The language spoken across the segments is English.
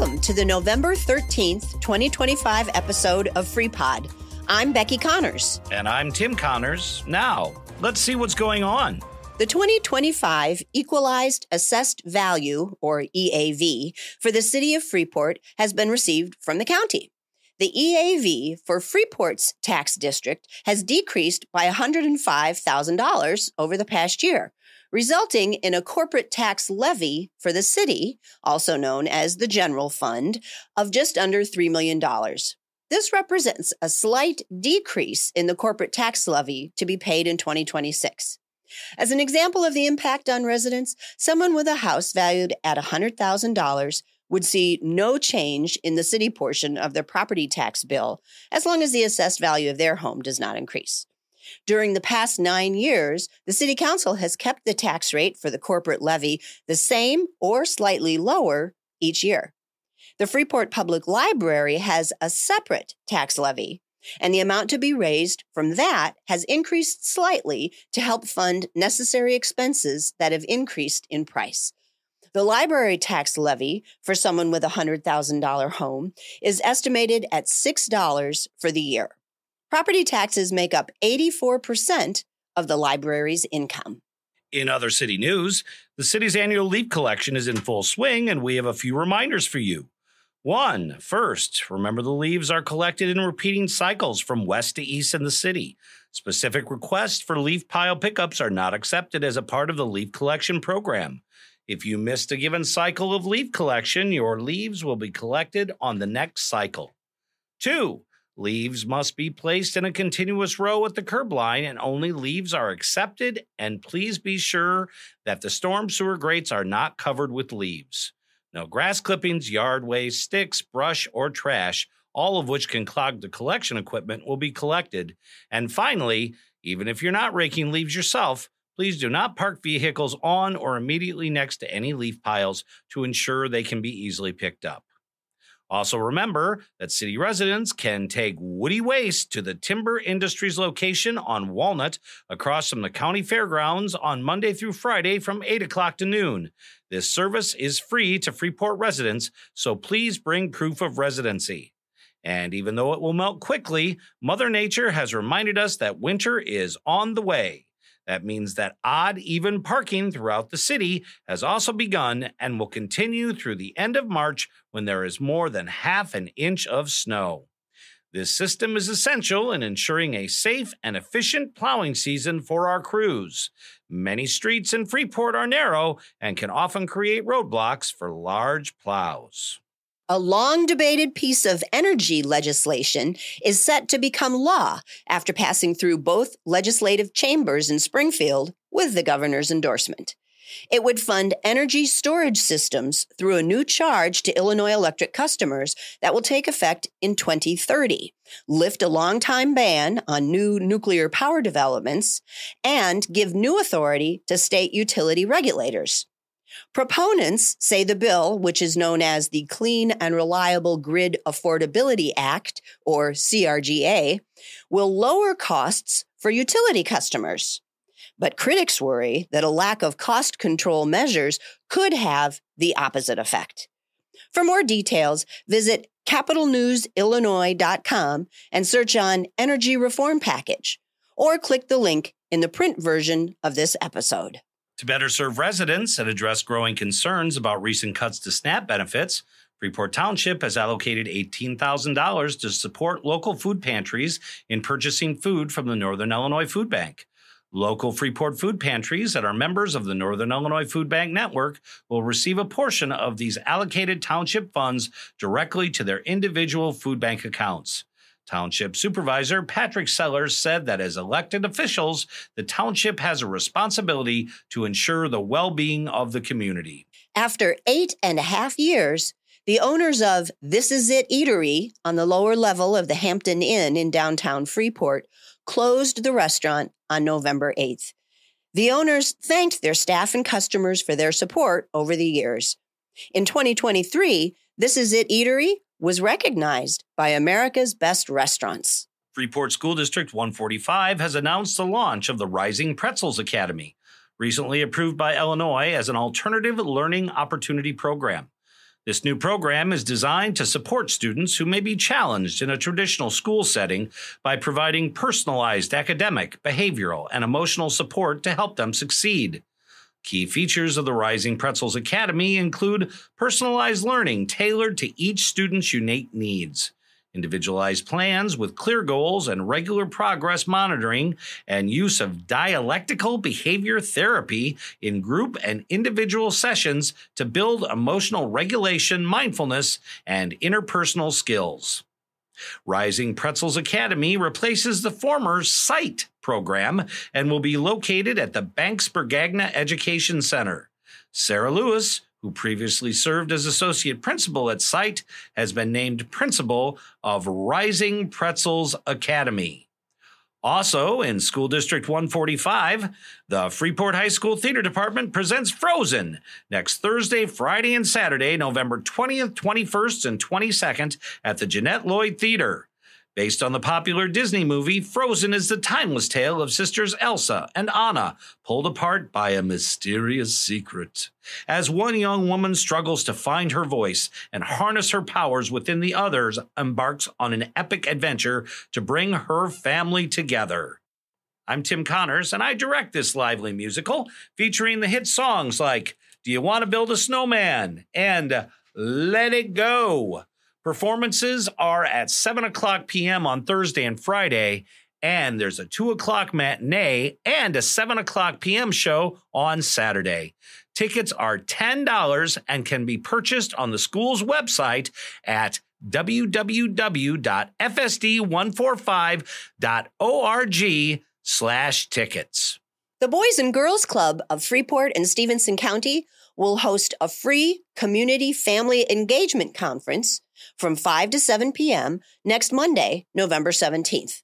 Welcome to the November 13th, 2025 episode of FreePod. I'm Becky Connors. And I'm Tim Connors. Now, let's see what's going on. The 2025 Equalized Assessed Value, or EAV, for the city of Freeport has been received from the county. The EAV for Freeport's tax district has decreased by $105,000 over the past year, resulting in a corporate tax levy for the city, also known as the general fund, of just under $3 million. This represents a slight decrease in the corporate tax levy to be paid in 2026. As an example of the impact on residents, someone with a house valued at $100,000 would see no change in the city portion of their property tax bill as long as the assessed value of their home does not increase. During the past 9 years, the City Council has kept the tax rate for the corporate levy the same or slightly lower each year. The Freeport Public Library has a separate tax levy, and the amount to be raised from that has increased slightly to help fund necessary expenses that have increased in price. The library tax levy for someone with a $100,000 home is estimated at $6 for the year. Property taxes make up 84% of the library's income. In other city news, the city's annual leaf collection is in full swing, and we have a few reminders for you. First, remember the leaves are collected in repeating cycles from west to east in the city. Specific requests for leaf pile pickups are not accepted as a part of the leaf collection program. If you missed a given cycle of leaf collection, your leaves will be collected on the next cycle. 2, leaves must be placed in a continuous row at the curb line, and only leaves are accepted, and please be sure that the storm sewer grates are not covered with leaves. No grass clippings, yard waste, sticks, brush, or trash, all of which can clog the collection equipment, will be collected. And finally, even if you're not raking leaves yourself, please do not park vehicles on or immediately next to any leaf piles to ensure they can be easily picked up. Also remember that city residents can take woody waste to the Timber Industries location on Walnut across from the county fairgrounds on Monday through Friday from 8 o'clock to noon. This service is free to Freeport residents, so please bring proof of residency. And even though it will melt quickly, Mother Nature has reminded us that winter is on the way. That means that odd, even parking throughout the city has also begun and will continue through the end of March when there is more than half an inch of snow. This system is essential in ensuring a safe and efficient plowing season for our crews. Many streets in Freeport are narrow and can often create roadblocks for large plows. A long-debated piece of energy legislation is set to become law after passing through both legislative chambers in Springfield with the governor's endorsement. It would fund energy storage systems through a new charge to Illinois electric customers that will take effect in 2030, lift a long-time ban on new nuclear power developments, and give new authority to state utility regulators. Proponents say the bill, which is known as the Clean and Reliable Grid Affordability Act, or CRGA, will lower costs for utility customers. But critics worry that a lack of cost control measures could have the opposite effect. For more details, visit capitalnewsillinois.com and search on Energy Reform Package, or click the link in the print version of this episode. To better serve residents and address growing concerns about recent cuts to SNAP benefits, Freeport Township has allocated $18,000 to support local food pantries in purchasing food from the Northern Illinois Food Bank. Local Freeport food pantries that are members of the Northern Illinois Food Bank network will receive a portion of these allocated township funds directly to their individual food bank accounts. Township Supervisor Patrick Sellers said that as elected officials, the township has a responsibility to ensure the well-being of the community. After 8.5 years, the owners of This Is It Eatery on the lower level of the Hampton Inn in downtown Freeport closed the restaurant on November 8th. The owners thanked their staff and customers for their support over the years. In 2023, This Is It Eatery was recognized by America's Best Restaurants. Freeport School District 145 has announced the launch of the Rising Pretzels Academy, recently approved by Illinois as an alternative learning opportunity program. This new program is designed to support students who may be challenged in a traditional school setting by providing personalized academic, behavioral, and emotional support to help them succeed. Key features of the Rising Pretzels Academy include personalized learning tailored to each student's unique needs, individualized plans with clear goals and regular progress monitoring, and use of dialectical behavior therapy in group and individual sessions to build emotional regulation, mindfulness, and interpersonal skills. Rising Pretzels Academy replaces the former SIGHT program and will be located at the Banks-Bergagna Education Center. Sarah Lewis, who previously served as associate principal at SIGHT, has been named principal of Rising Pretzels Academy. Also, in School District 145, the Freeport High School Theater Department presents Frozen next Thursday, Friday, and Saturday, November 20th, 21st, and 22nd at the Jeanette Lloyd Theater. Based on the popular Disney movie, Frozen is the timeless tale of sisters Elsa and Anna, pulled apart by a mysterious secret. As one young woman struggles to find her voice and harness her powers within the others, embarks on an epic adventure to bring her family together. I'm Tim Connors, and I direct this lively musical featuring the hit songs like Do You Want to Build a Snowman? And Let It Go. Performances are at 7 o'clock p.m. on Thursday and Friday, and there's a 2 o'clock matinee and a 7 o'clock p.m. show on Saturday. Tickets are $10 and can be purchased on the school's website at www.fsd145.org/tickets. The Boys and Girls Club of Freeport and Stevenson County will host a free community family engagement conference from 5 to 7 p.m. next Monday, November 17th.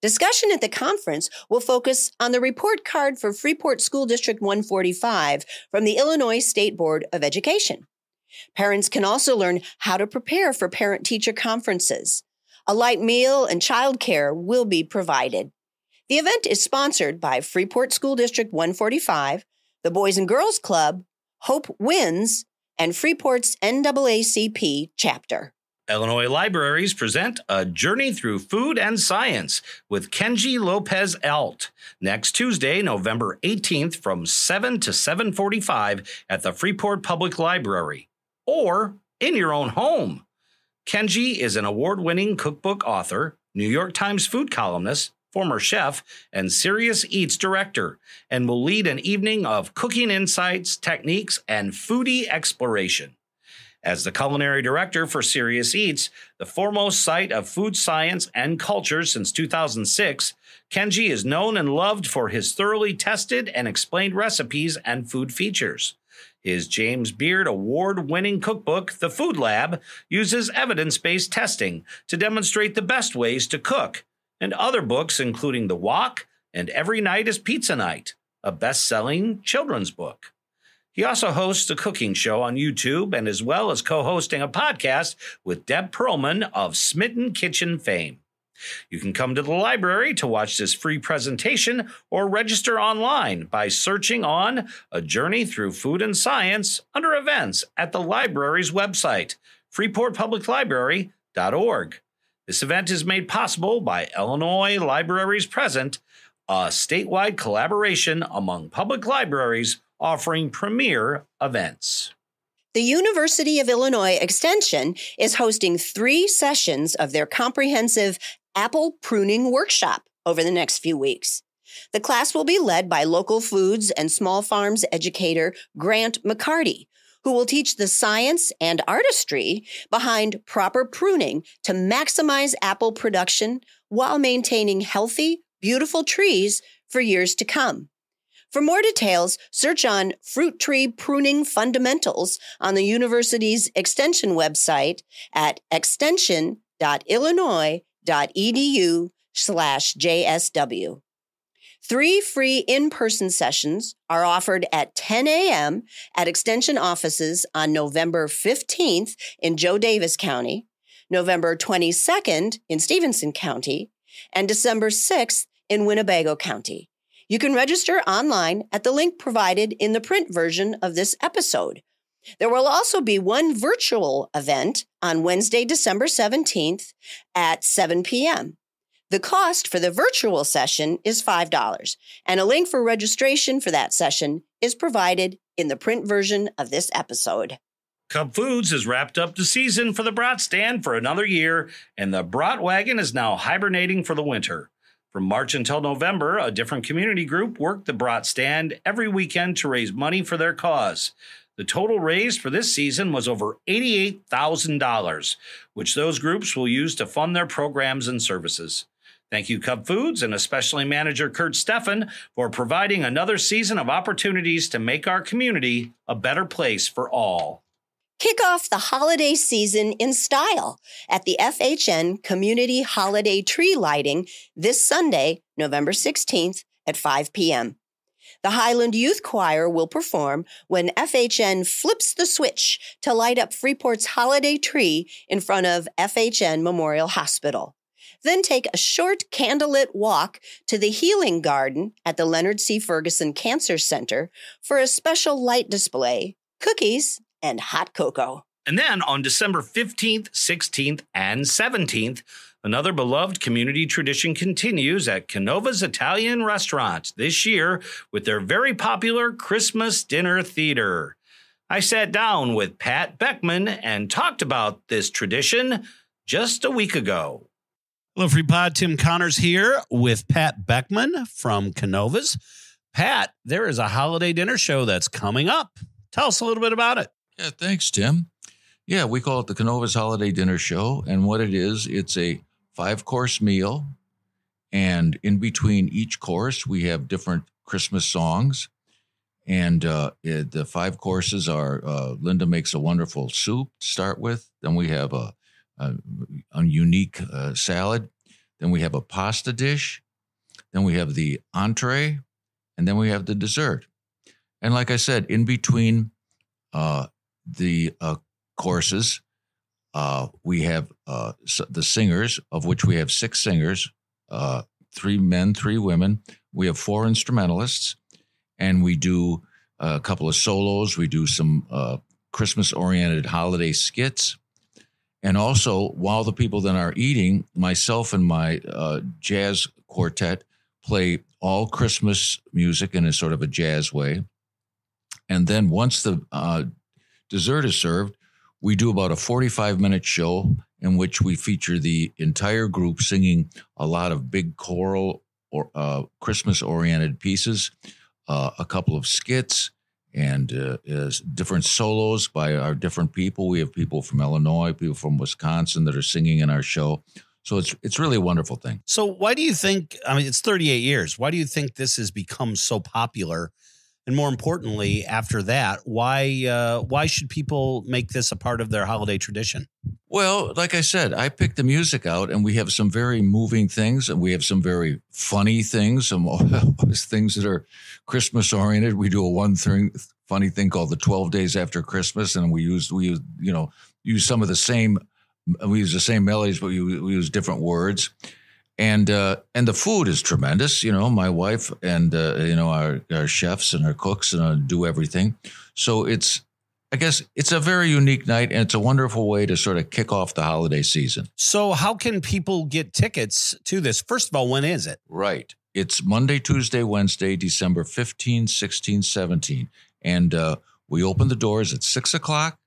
Discussion at the conference will focus on the report card for Freeport School District 145 from the Illinois State Board of Education. Parents can also learn how to prepare for parent-teacher conferences. A light meal and childcare will be provided. The event is sponsored by Freeport School District 145, the Boys and Girls Club, Hope Wins, and Freeport's NAACP chapter. Illinois Libraries present A Journey Through Food and Science with Kenji Lopez Alt next Tuesday, November 18th from 7 to 7:45 at the Freeport Public Library or in your own home. Kenji is an award-winning cookbook author, New York Times food columnist, former chef, and Serious Eats director, and will lead an evening of cooking insights, techniques, and foodie exploration. As the culinary director for Serious Eats, the foremost site of food science and culture since 2006, Kenji is known and loved for his thoroughly tested and explained recipes and food features. His James Beard award-winning cookbook, The Food Lab, uses evidence-based testing to demonstrate the best ways to cook, and other books including The Wok and Every Night is Pizza Night, a best-selling children's book. He also hosts a cooking show on YouTube and as well as co-hosting a podcast with Deb Perlman of Smitten Kitchen fame. You can come to the library to watch this free presentation or register online by searching on A Journey Through Food and Science under events at the library's website, freeportpubliclibrary.org. This event is made possible by Illinois Libraries Present, a statewide collaboration among public libraries offering premier events. The University of Illinois Extension is hosting 3 sessions of their comprehensive apple pruning workshop over the next few weeks. The class will be led by local foods and small farms educator Grant McCarty, who will teach the science and artistry behind proper pruning to maximize apple production while maintaining healthy, beautiful trees for years to come. For more details, search on Fruit Tree Pruning Fundamentals on the university's extension website at extension.illinois.edu/JSW. 3 free in-person sessions are offered at 10 a.m. at Extension offices on November 15th in Joe Davis County, November 22nd in Stevenson County, and December 6th in Winnebago County. You can register online at the link provided in the print version of this episode. There will also be one virtual event on Wednesday, December 17th at 7 p.m. The cost for the virtual session is $5, and a link for registration for that session is provided in the print version of this episode. Cub Foods has wrapped up the season for the brat stand for another year, and the brat wagon is now hibernating for the winter. From March until November, a different community group worked the brat stand every weekend to raise money for their cause. The total raised for this season was over $88,000, which those groups will use to fund their programs and services. Thank you, Cub Foods, and especially manager Kurt Steffen, for providing another season of opportunities to make our community a better place for all. Kick off the holiday season in style at the FHN Community Holiday Tree Lighting this Sunday, November 16th at 5 p.m. The Highland Youth Choir will perform when FHN flips the switch to light up Freeport's holiday tree in front of FHN Memorial Hospital. Then take a short candlelit walk to the Healing Garden at the Leonard C. Ferguson Cancer Center for a special light display, cookies, and hot cocoa. And then on December 15th, 16th, and 17th, another beloved community tradition continues at Cannova's Italian Restaurant this year with their very popular Christmas Dinner Theater. I sat down with Pat Beckman and talked about this tradition just a week ago. Hello, Freeport. Tim Connors here with Pat Beckman from Cannova's. Pat, there is a holiday dinner show that's coming up. Tell us a little bit about it. Yeah, thanks, Tim. Yeah, we call it the Cannova's Holiday Dinner Show. And what it is, it's a 5-course meal. And in between each course, we have different Christmas songs. And the 5 courses are Linda makes a wonderful soup to start with. Then we have a unique salad. Then we have a pasta dish. Then we have the entree. And then we have the dessert. And like I said, in between the courses, we have the singers, of which we have 6 singers, 3 men, 3 women. We have 4 instrumentalists, and we do a couple of solos. We do some Christmas-oriented holiday skits. And also, while the people then are eating, myself and my jazz quartet play all Christmas music in a sort of a jazz way. And then once the dessert is served, we do about a 45-minute show in which we feature the entire group singing a lot of big choral or Christmas-oriented pieces, a couple of skits, and different solos by our different people. We have people from Illinois, people from Wisconsin that are singing in our show. So it's really a wonderful thing. So why do you think, I mean, it's 38 years. Why do you think this has become so popular? And more importantly, after that, why should people make this a part of their holiday tradition? Well, like I said, I picked the music out, and we have some very moving things, and we have some very funny things, some things that are Christmas oriented. We do a funny thing called the 12 Days After Christmas, and we use some of the same. We use the same melodies, but we use different words. And the food is tremendous. You know, my wife and our chefs and our cooks do everything. So I guess it's a very unique night, and it's a wonderful way to sort of kick off the holiday season. So how can people get tickets to this? First of all, when is it? Right. It's Monday, Tuesday, Wednesday, December 15, 16, 17. And we open the doors at 6 o'clock.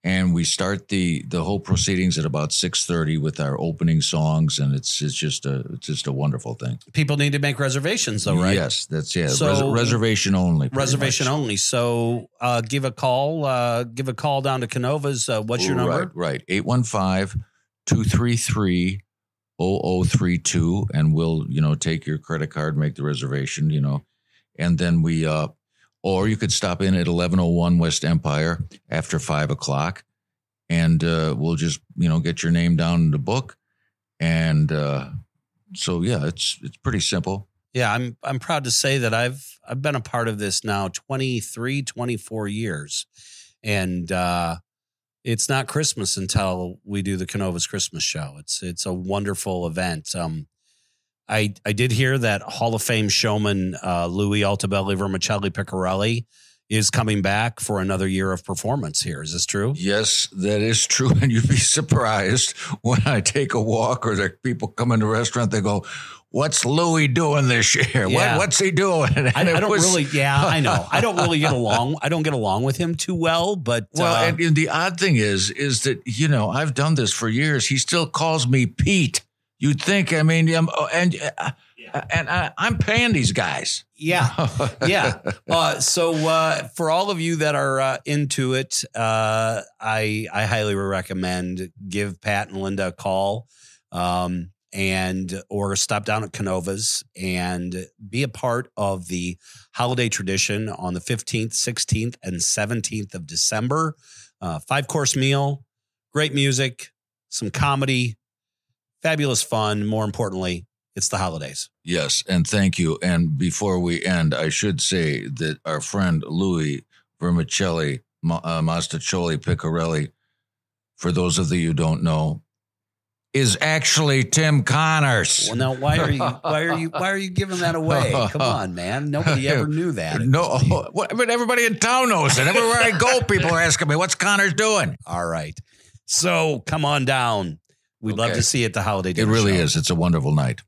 And we start the whole proceedings at about 6:30 with our opening songs, and it's just a wonderful thing. People need to make reservations, though, right? Yes, So, reservation only. Reservation only. So give a call down to Cannova's. What's your number? Right. 815-233-0032, and we'll take your credit card, make the reservation. And then we. Or you could stop in at 1101 West Empire after 5 o'clock, and we'll just get your name down in the book. And so it's pretty simple. Yeah, I'm proud to say that I've been a part of this now 24 years, and it's not Christmas until we do the Cannova's Christmas show. It's a wonderful event. I did hear that Hall of Fame showman Louis Altobelli Vermicelli Picarelli is coming back for another year of performance here. Is this true? Yes, that is true. And you'd be surprised when I take a walk or the people come in the restaurant, they go, "What's Louis doing this year? Yeah. What's he doing?" I don't really, I know. I don't really get along. I don't get along with him too well, but. Well, and the odd thing is that, I've done this for years. He still calls me Pete. You'd think, I'm paying these guys. Yeah. Yeah. So for all of you that are into it, I highly recommend give Pat and Linda a call or stop down at Cannova's and be a part of the holiday tradition on the 15th, 16th, and 17th of December. 5-course meal, great music, some comedy, fabulous fun. More importantly, it's the holidays. Yes, and thank you. And before we end, I should say that our friend Louis Vermicelli, Mastacholi Picarelli, for those of you who don't know, is actually Tim Connors. Well, now why are you giving that away? Come on, man. Nobody ever knew that. No, but everybody in town knows it. Everywhere I go, people are asking me, "What's Connors doing?" All right. So come on down. We'd love to see you at the holiday dinner. It really show. is. It's a wonderful night.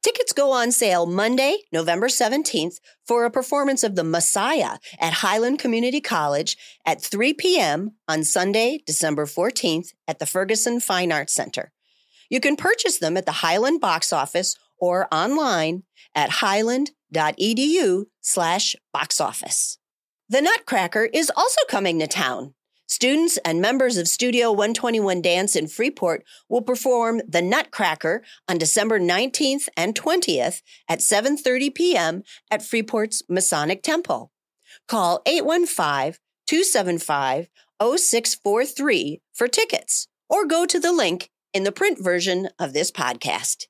Tickets go on sale Monday, November 17th for a performance of The Messiah at Highland Community College at 3 p.m. on Sunday, December 14th at the Ferguson Fine Arts Center. You can purchase them at the Highland box office or online at highland.edu/box office. The Nutcracker is also coming to town. Students and members of Studio 121 Dance in Freeport will perform The Nutcracker on December 19th and 20th at 7:30 p.m. at Freeport's Masonic Temple. Call 815-275-0643 for tickets or go to the link in the print version of this podcast.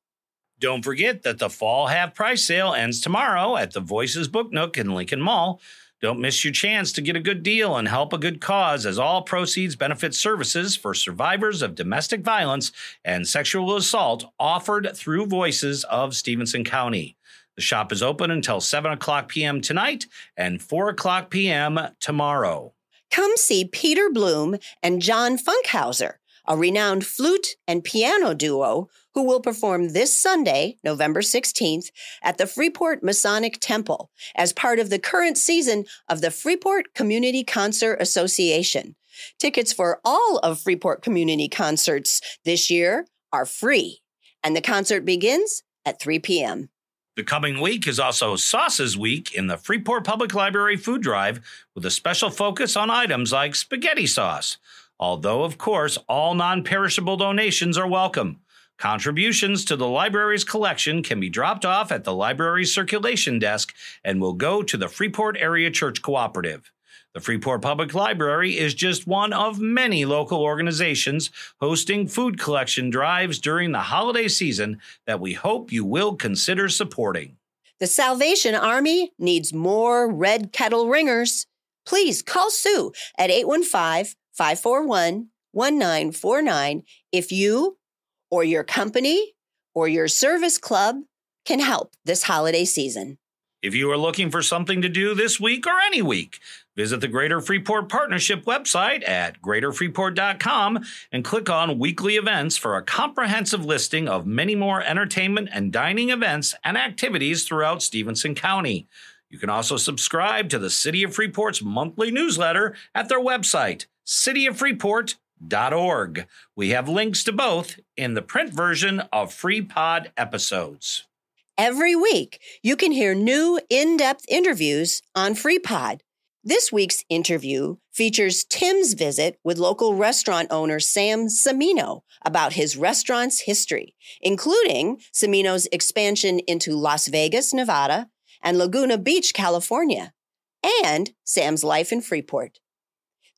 Don't forget that the fall half-price sale ends tomorrow at the Voices Book Nook in Lincoln Mall. Don't miss your chance to get a good deal and help a good cause, as all proceeds benefit services for survivors of domestic violence and sexual assault offered through Voices of Stephenson County. The shop is open until 7 o'clock p.m. tonight and 4 o'clock p.m. tomorrow. Come see Peter Bloom and John Funkhauser, a renowned flute and piano duo who will perform this Sunday, November 16th, at the Freeport Masonic Temple as part of the current season of the Freeport Community Concert Association. Tickets for all of Freeport Community Concerts this year are free, and the concert begins at 3 p.m. The coming week is also Sauces Week in the Freeport Public Library Food Drive, with a special focus on items like spaghetti sauce. Although, of course, all non-perishable donations are welcome. Contributions to the library's collection can be dropped off at the library's circulation desk and will go to the Freeport Area Church Cooperative. The Freeport Public Library is just one of many local organizations hosting food collection drives during the holiday season that we hope you will consider supporting. The Salvation Army needs more Red Kettle Ringers. Please call Sue at 815-541-1949 if you or your company or your service club can help this holiday season. If you are looking for something to do this week or any week, visit the Greater Freeport Partnership website at greaterfreeport.com and click on weekly events for a comprehensive listing of many more entertainment and dining events and activities throughout Stephenson County. You can also subscribe to the City of Freeport's monthly newsletter at their website, cityoffreeport.org. We have links to both in the print version of FreePod episodes. Every week, you can hear new in-depth interviews on FreePod. This week's interview features Tim's visit with local restaurant owner Sam Cimino about his restaurant's history, including Cimino's expansion into Las Vegas, Nevada, and Laguna Beach, California, and Sam's life in Freeport.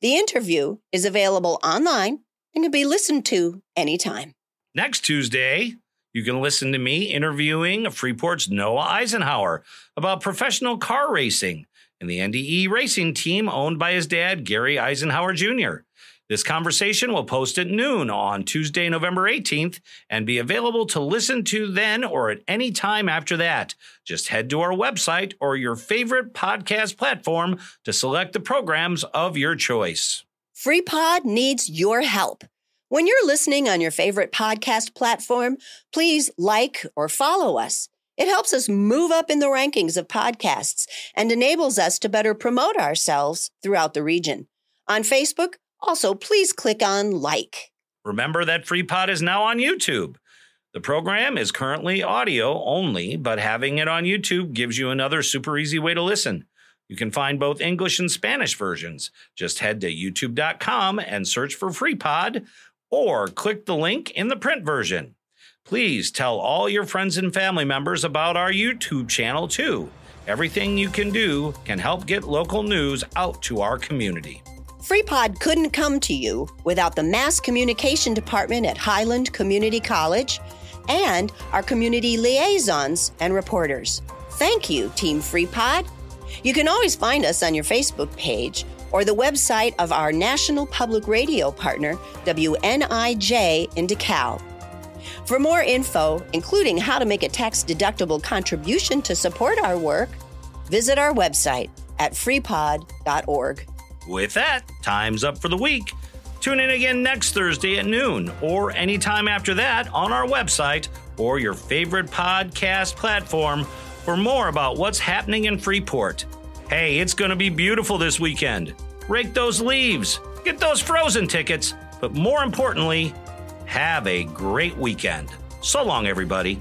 The interview is available online and can be listened to anytime. Next Tuesday, you can listen to me interviewing Freeport's Noah Eisenhower about professional car racing and the NDE racing team owned by his dad, Gary Eisenhower Jr. This conversation will post at noon on Tuesday, November 18th, and be available to listen to then or at any time after that. Just head to our website or your favorite podcast platform to select the programs of your choice. FreePod needs your help. When you're listening on your favorite podcast platform, please like or follow us. It helps us move up in the rankings of podcasts and enables us to better promote ourselves throughout the region. On Facebook, also, please click on like. Remember that FreePod is now on YouTube. The program is currently audio only, but having it on YouTube gives you another super easy way to listen. You can find both English and Spanish versions. Just head to youtube.com and search for FreePod, or click the link in the print version. Please tell all your friends and family members about our YouTube channel, too. Everything you can do can help get local news out to our community. FreePod couldn't come to you without the Mass Communication Department at Highland Community College and our community liaisons and reporters. Thank you, Team FreePod. You can always find us on your Facebook page or the website of our national public radio partner, WNIJ in DeKalb. For more info, including how to make a tax-deductible contribution to support our work, visit our website at freepod.org. With that, time's up for the week. Tune in again next Thursday at noon or anytime after that on our website or your favorite podcast platform for more about what's happening in Freeport. Hey, it's going to be beautiful this weekend. Rake those leaves, get those Frozen tickets, but more importantly, have a great weekend. So long, everybody.